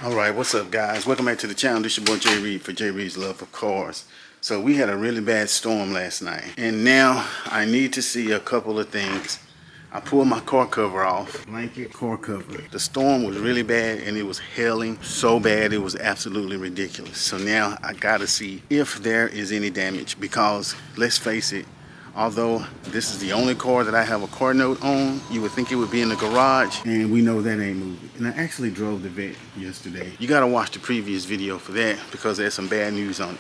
Alright, what's up guys? Welcome back to the channel. This is your boy Jay Reed for Jay Reed's Love for Cars. So we had a really bad storm last night, and now I need to see a couple of things. I pulled my car cover off, blanket car cover. The storm was really bad and it was hailing so bad it was absolutely ridiculous. So now I gotta see if there is any damage, because let's face it, although this is the only car that I have a car note on, you would think it would be in the garage, and we know that ain't moving. And I actually drove the vet yesterday. You gotta watch the previous video for that, because there's some bad news on it.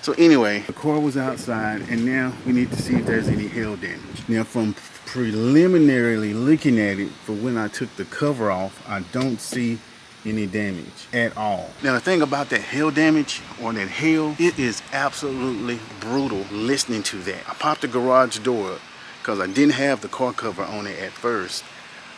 So anyway, the car was outside, and now we need to see if there's any hail damage. Now, from preliminarily looking at it, for when I took the cover off, I don't see any damage at all. Now the thing about that hail damage, or that hail, it is absolutely brutal listening to that. I popped the garage door up because I didn't have the car cover on it at first.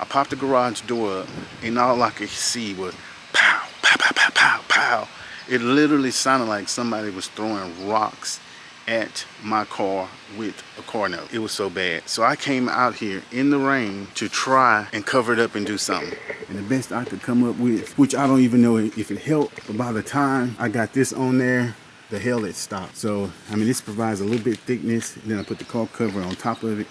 I popped the garage door up and all I could see was pow, pow, pow, pow, pow, pow. It literally sounded like somebody was throwing rocks at my car with a car note. It was so bad. So I came out here in the rain to try and cover it up and do something. And the best I could come up with, which I don't even know if it helped, but by the time I got this on there, the hail had stopped. So, I mean, this provides a little bit thickness, and then I put the car cover on top of it.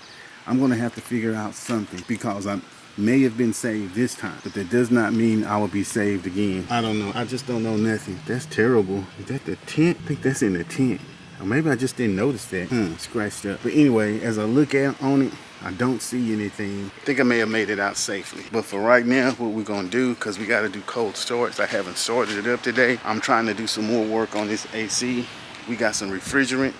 I'm gonna have to figure out something, because I may have been saved this time, but that does not mean I will be saved again. I don't know. I just don't know nothing. That's terrible. Is that the tent? I think that's in the tent. Or maybe I just didn't notice that. Scratched up. But anyway, as I look on it, I don't see anything. I think I may have made it out safely. But for right now, what we're gonna do, because we gotta do cold starts. I haven't started it up today. I'm trying to do some more work on this AC. We got some refrigerant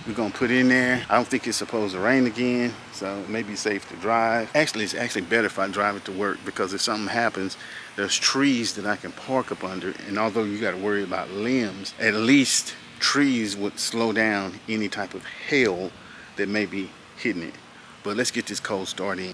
we're gonna put in there. I don't think it's supposed to rain again, so it may be safe to drive. Actually, it's actually better if I drive it to work, because if something happens, there's trees that I can park up under. And although you gotta worry about limbs, at least trees would slow down any type of hail that may be hitting it. But let's get this cold start in.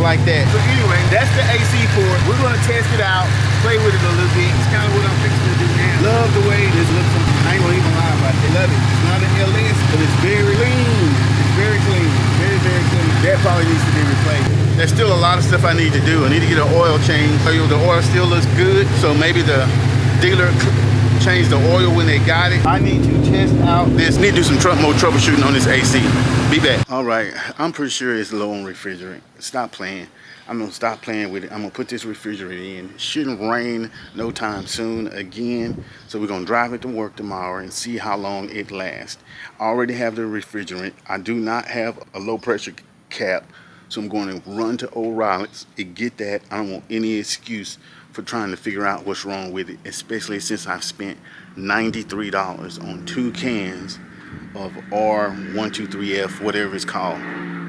Like that. So anyway, that's the AC port. We're gonna test it out, play with it a little bit. It's kind of what I'm fixing to do now. Love the way this looks. I ain't gonna even lie about it. Love it. It's not an LS, but it's very clean. It's very clean. Very, very clean. That probably needs to be replaced. There's still a lot of stuff I need to do. I need to get an oil change. The oil still looks good, so maybe the dealer changed the oil when they got it. I need to test out this. Need to do some more troubleshooting on this AC. Be back. All right, I'm pretty sure it's low on refrigerant. Stop playing. I'm gonna stop playing with it. I'm gonna put this refrigerant in. It shouldn't rain no time soon again. So we're gonna drive it to work tomorrow and see how long it lasts. I already have the refrigerant. I do not have a low pressure cap, so I'm going to run to O'Reilly's and get that. I don't want any excuse for trying to figure out what's wrong with it, especially since I've spent $93 on 2 cans of R123F, whatever it's called,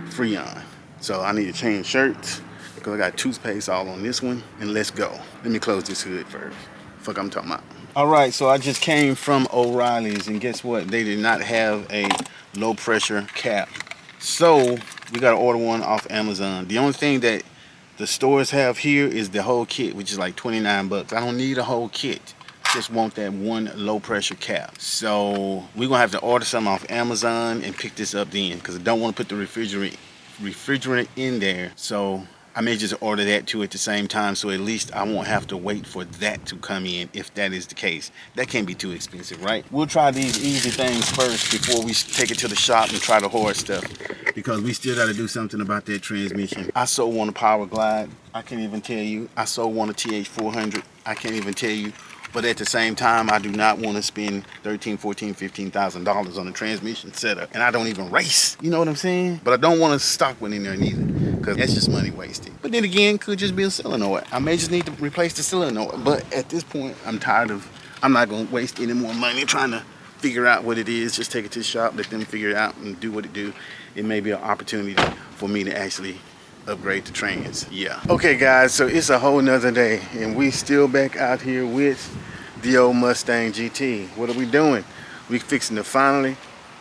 Freon. So I need to change shirts, because I got toothpaste all on this one, and let's go. Let me close this hood first. Fuck I'm talking about. All right, so I just came from O'Reilly's, and guess what? They did not have a low pressure cap. So we gotta order one off Amazon. The only thing that the stores have here is the whole kit, which is like 29 bucks. I don't need a whole kit. Just want that one low pressure cap. So we're gonna have to order some off Amazon and pick this up then, because I don't want to put the refrigerant in there. So I may just order that too at the same time, so at least I won't have to wait for that to come in, if that is the case. That can't be too expensive, right? We'll try these easy things first before we take it to the shop and try the hard stuff, because we still got to do something about that transmission. I so want a Power Glide. I can't even tell you. I so want a TH400. I can't even tell you. But at the same time, I do not want to spend $13,000, $14,000, $15,000 on a transmission setup. And I don't even race. You know what I'm saying? But I don't want to stock one in there neither, because that's just money wasted. But then again, could just be a solenoid. I may just need to replace the solenoid. But at this point, I'm tired of, I'm not going to waste any more money trying to figure out what it is. Just take it to the shop, let them figure it out and do what it do. It may be an opportunity for me to actually upgrade the trans. Yeah. Okay guys, so it's a whole nother day and we still back out here with the old Mustang GT. What are we doing? We fixing to finally,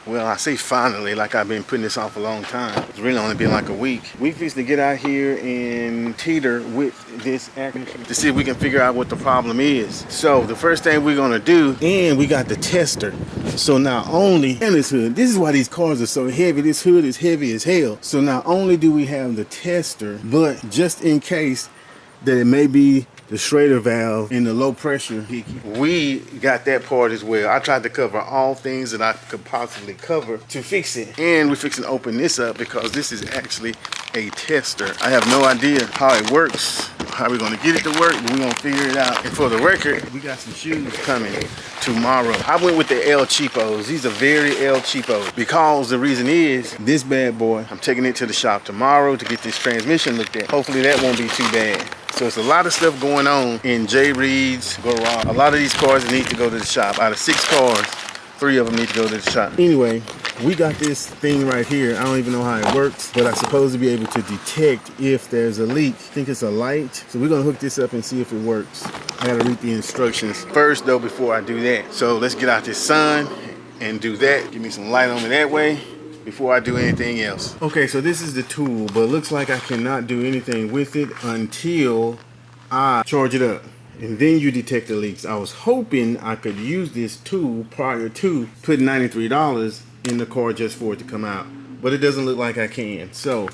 well, I say finally like I've been putting this off a long time. It's really only been like a week. We fixing to get out here and teeter with this acquisition to see if we can figure out what the problem is. So the first thing we're gonna do, and we got the tester. So not only, and this hood, this is why these cars are so heavy. This hood is heavy as hell. So not only do we have the tester, but just in case that it may be the Schrader valve in the low pressure, we got that part as well. I tried to cover all things that I could possibly cover to fix it. And we're fixing to open this up because this is actually a tester. I have no idea how it works, how we're gonna get it to work, but we're gonna figure it out. And for the record, we got some shoes coming tomorrow. I went with the El Cheapos. These are very El Cheapos because the reason is this bad boy, I'm taking it to the shop tomorrow to get this transmission looked at. Hopefully that won't be too bad. So it's a lot of stuff going on in J. Reed's garage. A lot of these cars need to go to the shop. Out of 6 cars, 3 of them need to go to the shop. Anyway, we got this thing right here. I don't even know how it works, but I'm supposed to be able to detect if there's a leak. I think it's a light. So we're gonna hook this up and see if it works. I gotta read the instructions first though before I do that. So let's get out this sun and do that. Give me some light on me that way before I do anything else. Okay, so this is the tool, but it looks like I cannot do anything with it until I charge it up. And then you detect the leaks. I was hoping I could use this tool prior to putting $93 in the car just for it to come out. But it doesn't look like I can. So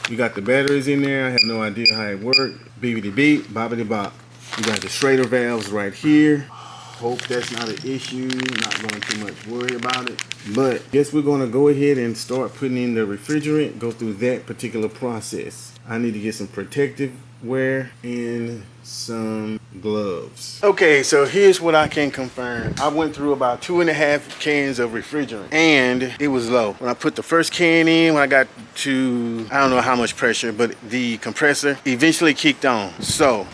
we got the batteries in there. I have no idea how it works. Beepity beep, boppity bop. We got the Schrader valves right here. Hope that's not an issue. Not going too much worry about it. But guess we're gonna go ahead and start putting in the refrigerant, go through that particular process. I need to get some protective wear and some gloves. Okay, so here's what I can confirm. I went through about 2.5 cans of refrigerant and it was low. When I put the first can in, when I got to, I don't know how much pressure, but the compressor eventually kicked on. So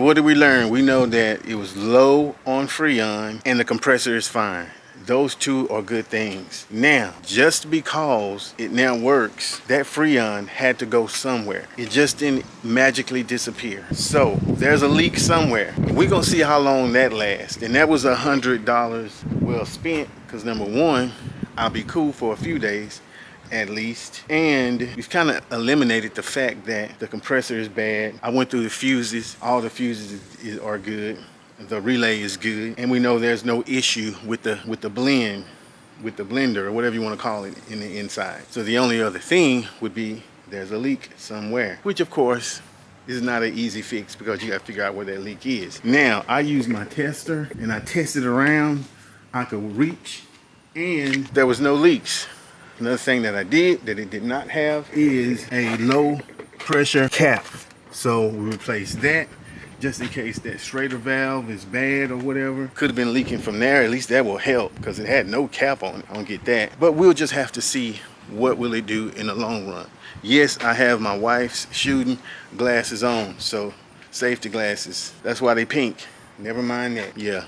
what did we learn? We know that it was low on Freon and the compressor is fine. Those two are good things. Now, just because it now works, that Freon had to go somewhere. It just didn't magically disappear. So there's a leak somewhere. We're gonna see how long that lasts. And that was $100 well spent, because number one, I'll be cool for a few days at least. And we've kind of eliminated the fact that the compressor is bad. I went through the fuses. All the fuses are good. The relay is good, and we know there's no issue with the blender or whatever you want to call it in the inside. So the only other thing would be there's a leak somewhere, which of course is not an easy fix because you got to figure out where that leak is. Now I use my tester and I tested around. I could reach and there was no leaks. Another thing that I did that it did not have is a low pressure cap. So we replaced that. Just in case that Schrader valve is bad or whatever. Could have been leaking from there. At least that will help because it had no cap on it. I don't get that. But we'll just have to see what will it do in the long run. Yes, I have my wife's shooting glasses on. So safety glasses. That's why they pink. Never mind that. Yeah,